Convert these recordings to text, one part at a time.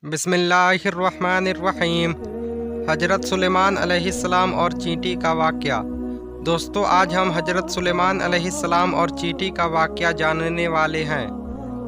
बिस्मिल्लाहिर्रहमानिर्रहीम। हजरत सुलेमान अलैहिस्सलाम और चींटी का वाक़या। दोस्तों, आज हम हजरत सुलेमान अलैहिस्सलाम और चींटी का वाक़या जानने वाले हैं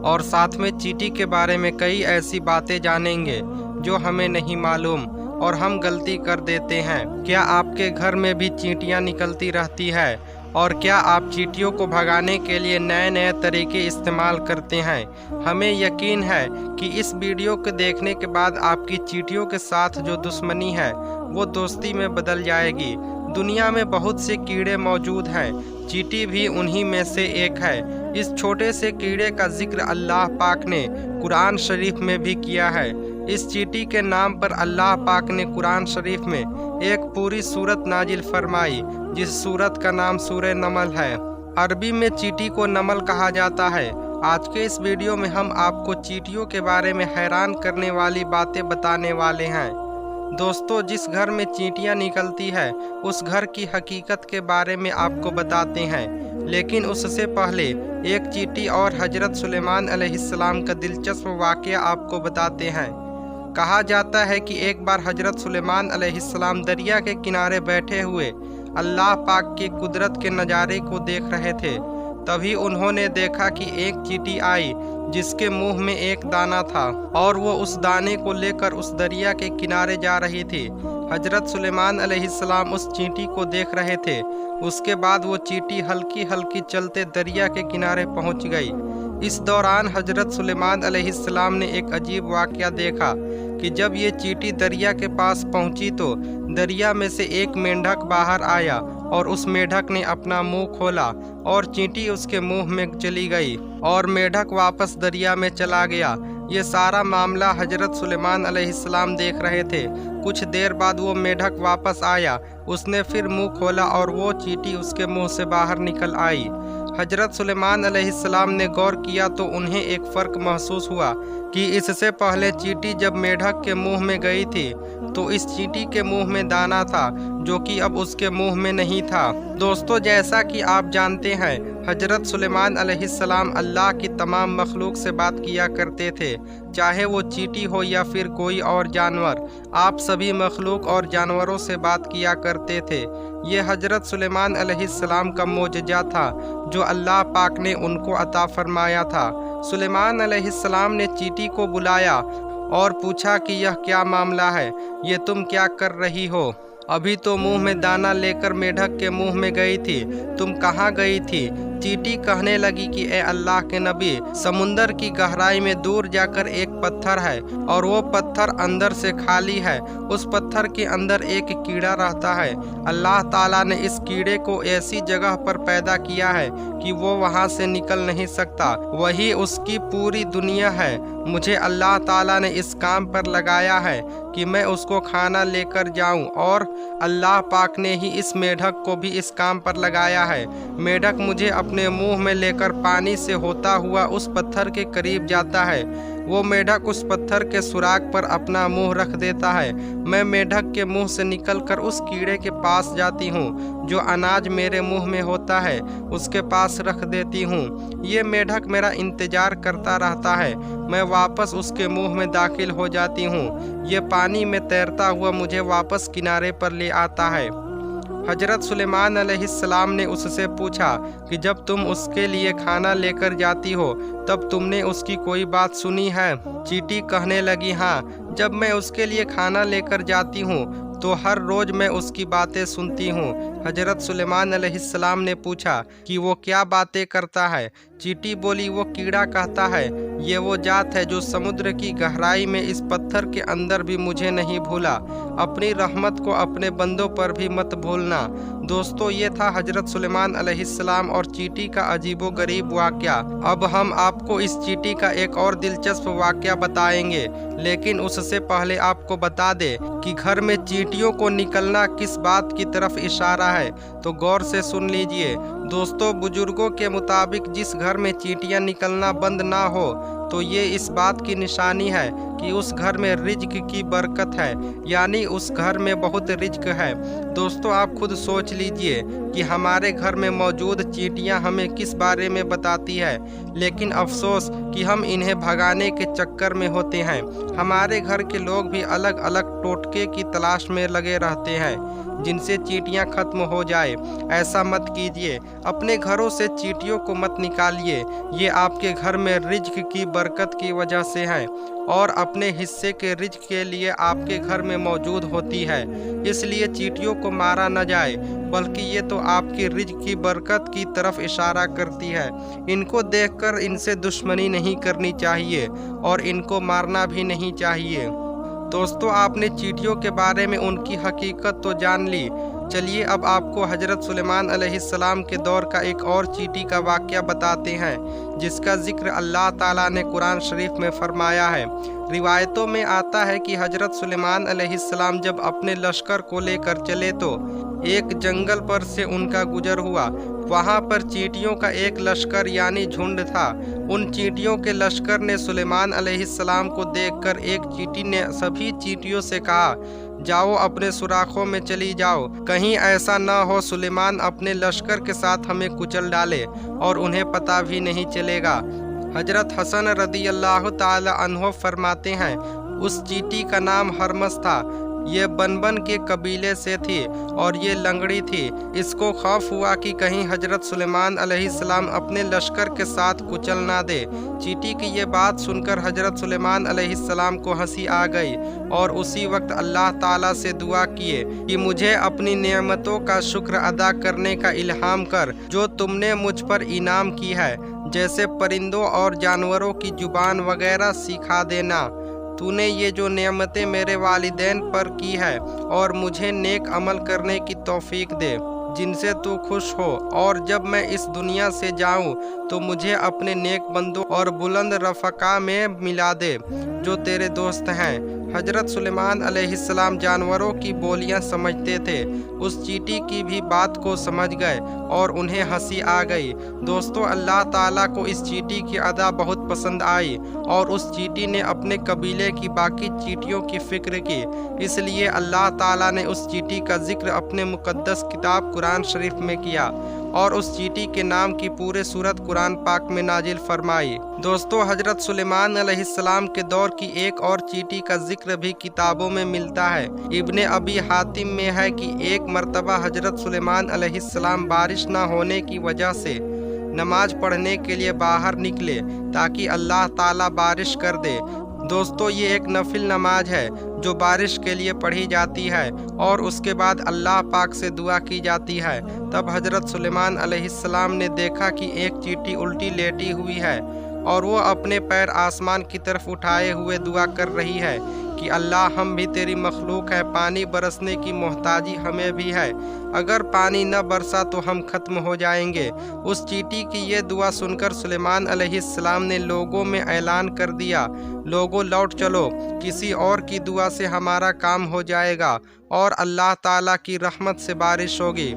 और साथ में चींटी के बारे में कई ऐसी बातें जानेंगे जो हमें नहीं मालूम और हम गलती कर देते हैं। क्या आपके घर में भी चींटियां निकलती रहती है और क्या आप चींटियों को भगाने के लिए नए नए तरीके इस्तेमाल करते हैं? हमें यकीन है कि इस वीडियो को देखने के बाद आपकी चींटियों के साथ जो दुश्मनी है वो दोस्ती में बदल जाएगी। दुनिया में बहुत से कीड़े मौजूद हैं, चींटी भी उन्हीं में से एक है। इस छोटे से कीड़े का जिक्र अल्लाह पाक ने कुरान शरीफ में भी किया है। इस चींटी के नाम पर अल्लाह पाक ने कुरान शरीफ में एक पूरी सूरत नाजिल फरमाई, जिस सूरत का नाम सूरह नमल है। अरबी में चींटी को नमल कहा जाता है। आज के इस वीडियो में हम आपको चींटियों के बारे में हैरान करने वाली बातें बताने वाले हैं। दोस्तों, जिस घर में चींटियां निकलती है उस घर की हकीकत के बारे में आपको बताते हैं, लेकिन उससे पहले एक चींटी और हजरत सुलेमान अलैहिस्सलाम का दिलचस्प वाक़या आपको बताते हैं। कहा जाता है कि एक बार हजरत सुलेमान अलैहिस्सलाम दरिया के किनारे बैठे हुए अल्लाह पाक की कुदरत के नज़ारे को देख रहे थे। तभी उन्होंने देखा कि एक चींटी आई जिसके मुंह में एक दाना था और वो उस दाने को लेकर उस दरिया के किनारे जा रही थी। हजरत सुलेमान अलैहिस्सलाम उस चींटी को देख रहे थे। उसके बाद वो चींटी हल्की हल्की चलते दरिया के किनारे पहुंच गई। इस दौरान हजरत सुलेमान अलैहिस्सलाम ने एक अजीब वाक़या देखा कि जब ये चींटी दरिया के पास पहुंची तो दरिया में से एक मेंढक बाहर आया और उस मेंढक ने अपना मुंह खोला और चींटी उसके मुंह में चली गई और मेंढक वापस दरिया में चला गया। ये सारा मामला हजरत सुलेमान अलैहिस्सलाम देख रहे थे। कुछ देर बाद वो मेंढक वापस आया, उसने फिर मुंह खोला और वो चींटी उसके मुंह से बाहर निकल आई। हजरत सुलेमान अलैहिस्सलाम ने गौर किया तो उन्हें एक फ़र्क महसूस हुआ कि इससे पहले चींटी जब मेंढक के मुंह में गई थी तो इस चींटी के मुंह में दाना था जो कि अब उसके मुंह में नहीं था। दोस्तों, जैसा कि आप जानते हैं, हजरत सुलेमान अलैहिस्सलाम अल्लाह की तमाम मखलूक से बात किया करते थे, चाहे वो चींटी हो या फिर कोई और जानवर। आप सभी मखलूक और जानवरों से बात किया करते थे। ये हजरत सुलेमान अलैहिस्सलाम का मोजज़ा था जो अल्लाह पाक ने उनको अता फरमाया था। सुलेमान अलैहिस्सलाम ने चींटी को बुलाया और पूछा कि यह क्या मामला है, ये तुम क्या कर रही हो? अभी तो मुंह में दाना लेकर मेंढक के मुंह में गई थी, तुम कहाँ गई थी? चींटी कहने लगी कि ए अल्लाह के नबी, समुंदर की गहराई में दूर जाकर एक पत्थर है और वो पत्थर अंदर से खाली है। उस पत्थर के अंदर एक कीड़ा रहता है। अल्लाह ताला ने इस कीड़े को ऐसी जगह पर पैदा किया है कि वो वहाँ से निकल नहीं सकता, वही उसकी पूरी दुनिया है। मुझे अल्लाह ताला ने इस काम पर लगाया है कि मैं उसको खाना लेकर जाऊं और अल्लाह पाक ने ही इस मेंढक को भी इस काम पर लगाया है। मेंढक मुझे अपने मुंह में लेकर पानी से होता हुआ उस पत्थर के करीब जाता है। वो मेंढक उस पत्थर के सुराख पर अपना मुंह रख देता है। मैं मेंढक के मुंह से निकलकर उस कीड़े के पास जाती हूँ जो अनाज मेरे मुंह में होता है, उसके पास रख देती हूँ। ये मेंढक मेरा इंतजार करता रहता है। मैं वापस उसके मुंह में दाखिल हो जाती हूँ। ये पानी में तैरता हुआ मुझे वापस किनारे पर ले आता है। हजरत सुलेमान अलैहिस्सलाम ने उससे पूछा कि जब तुम उसके लिए खाना लेकर जाती हो तब तुमने उसकी कोई बात सुनी है? चींटी कहने लगी, हाँ, जब मैं उसके लिए खाना लेकर जाती हूँ तो हर रोज़ मैं उसकी बातें सुनती हूँ। हजरत सुलेमान अलैहिस्सलाम ने पूछा कि वो क्या बातें करता है? चींटी बोली, वो कीड़ा कहता है, ये वो जात है जो समुद्र की गहराई में इस पत्थर के अंदर भी मुझे नहीं भूला। अपनी रहमत को अपने बंदों पर भी मत भूलना। दोस्तों, ये था हजरत सुलेमान अलैहिस्सलाम और चींटी का अजीबोगरीब वाक़या। अब हम आपको इस चींटी का एक और दिलचस्प वाक़या बताएंगे, लेकिन उससे पहले आपको बता दें कि घर में चींटियों को निकलना किस बात की तरफ इशारा है, तो गौर से सुन लीजिए। दोस्तों, बुजुर्गों के मुताबिक जिस घर में चींटियां निकलना बंद ना हो तो ये इस बात की निशानी है कि उस घर में रिज्क की बरकत है, यानी उस घर में बहुत रिज्क है। दोस्तों आप खुद सोच लीजिए कि हमारे घर में मौजूद चींटियां हमें किस बारे में बताती है, लेकिन अफसोस कि हम इन्हें भगाने के चक्कर में होते हैं। हमारे घर के लोग भी अलग अलग टोटके की तलाश में लगे रहते हैं जिनसे चींटियां खत्म हो जाए। ऐसा मत कीजिए, अपने घरों से चींटियों को मत निकालिए। ये आपके घर में रिज्क की बरकत की वजह से हैं और अपने हिस्से के रिज्क के लिए आपके घर में मौजूद होती है। इसलिए चींटियों को मारा न जाए, बल्कि ये तो आपकी रिज्क की बरकत की तरफ इशारा करती है। इनको देखकर इनसे दुश्मनी नहीं करनी चाहिए और इनको मारना भी नहीं चाहिए। दोस्तों आपने चींटियों के बारे में उनकी हकीकत तो जान ली। चलिए अब आपको हजरत सुलेमान अलैहिस्सलाम के दौर का एक और चींटी का वाक़या बताते हैं, जिसका जिक्र अल्लाह ताला ने कुरान शरीफ में फरमाया है। रिवायतों में आता है कि हजरत सुलेमान अलैहिस्सलाम जब अपने लश्कर को लेकर चले तो एक जंगल पर से उनका गुजर हुआ। वहाँ पर चींटियों का एक लश्कर यानी झुंड था। उन चींटियों के लश्कर ने सुलेमान अलैहिस्सलाम को देखकर एक चींटी ने सभी चींटियों से कहा, जाओ अपने सुराखों में चली जाओ, कहीं ऐसा न हो सुलेमान अपने लश्कर के साथ हमें कुचल डाले और उन्हें पता भी नहीं चलेगा। हजरत हसन रदी अल्लाह ताला अन्हो फरमाते हैं, उस चींटी का नाम हरमस था। ये बनबन के कबीले से थी और ये लंगड़ी थी। इसको खौफ हुआ कि कहीं हजरत सुलेमान अलैहिस्सलाम अपने लश्कर के साथ कुचल ना दे। चींटी की ये बात सुनकर हजरत सुलेमान अलैहिस्सलाम को हंसी आ गई और उसी वक्त अल्लाह ताला से दुआ किए कि मुझे अपनी नेमतों का शुक्र अदा करने का इल्हाम कर जो तुमने मुझ पर इनाम की है, जैसे परिंदों और जानवरों की जुबान वगैरह सिखा देना। तूने ये जो नेमतें मेरे वालिदैन पर की है और मुझे नेक अमल करने की तौफीक दे जिनसे तू खुश हो, और जब मैं इस दुनिया से जाऊं तो मुझे अपने नेक बंदों और बुलंद रफ़का में मिला दे जो तेरे दोस्त हैं। हजरत सुलेमान अलैहिस्सलाम जानवरों की बोलियां समझते थे। उस चींटी की भी बात को समझ गए और उन्हें हंसी आ गई। दोस्तों अल्लाह ताला को इस चींटी की अदा बहुत पसंद आई और उस चींटी ने अपने कबीले की बाकी चींटियों की फिक्र की। इसलिए अल्लाह ताला ने उस चींटी का जिक्र अपने मुकद्दस किताब कुरान शरीफ में किया और उस चींटी के नाम की पूरे सूरत कुरान पाक में नाजिल फरमाई। दोस्तों हजरत सुलेमान अलैहिस्सलाम के दौर की एक और चींटी का जिक्र भी किताबों में मिलता है। इब्ने अबी हातिम में है कि एक मर्तबा हजरत सुलेमान अलैहिस्सलाम बारिश न होने की वजह से नमाज पढ़ने के लिए बाहर निकले ताकि अल्लाह ताला बारिश कर दे। दोस्तों ये एक नफिल नमाज है जो बारिश के लिए पढ़ी जाती है और उसके बाद अल्लाह पाक से दुआ की जाती है। तब हजरत सुलेमान अलैहिस्सलाम ने देखा कि एक चींटी उल्टी लेटी हुई है और वो अपने पैर आसमान की तरफ उठाए हुए दुआ कर रही है कि अल्लाह हम भी तेरी मखलूक है, पानी बरसने की मोहताजी हमें भी है, अगर पानी न बरसा तो हम खत्म हो जाएंगे। उस चींटी की ये दुआ सुनकर सुलेमान अलैहिस्सलाम ने लोगों में ऐलान कर दिया, लोगों लौट चलो, किसी और की दुआ से हमारा काम हो जाएगा और अल्लाह ताला की रहमत से बारिश होगी।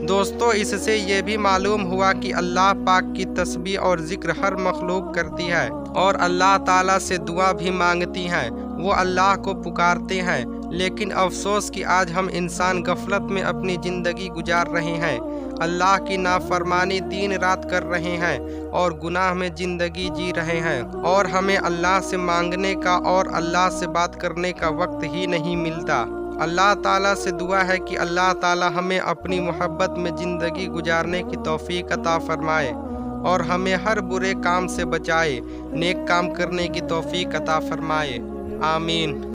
दोस्तों इससे ये भी मालूम हुआ कि अल्लाह पाक की तस्बीह और जिक्र हर मखलूक करती है और अल्लाह ताला से दुआ भी मांगती हैं, वो अल्लाह को पुकारते हैं। लेकिन अफसोस कि आज हम इंसान गफलत में अपनी ज़िंदगी गुजार रहे हैं, अल्लाह की नाफरमानी दिन रात कर रहे हैं और गुनाह में ज़िंदगी जी रहे हैं और हमें अल्लाह से मांगने का और अल्लाह से बात करने का वक्त ही नहीं मिलता। अल्लाह ताला से दुआ है कि अल्लाह ताला हमें अपनी मोहब्बत में ज़िंदगी गुजारने की तौफीक अता फरमाए और हमें हर बुरे काम से बचाए, नेक काम करने की तौफीक अता फरमाए। आमीन।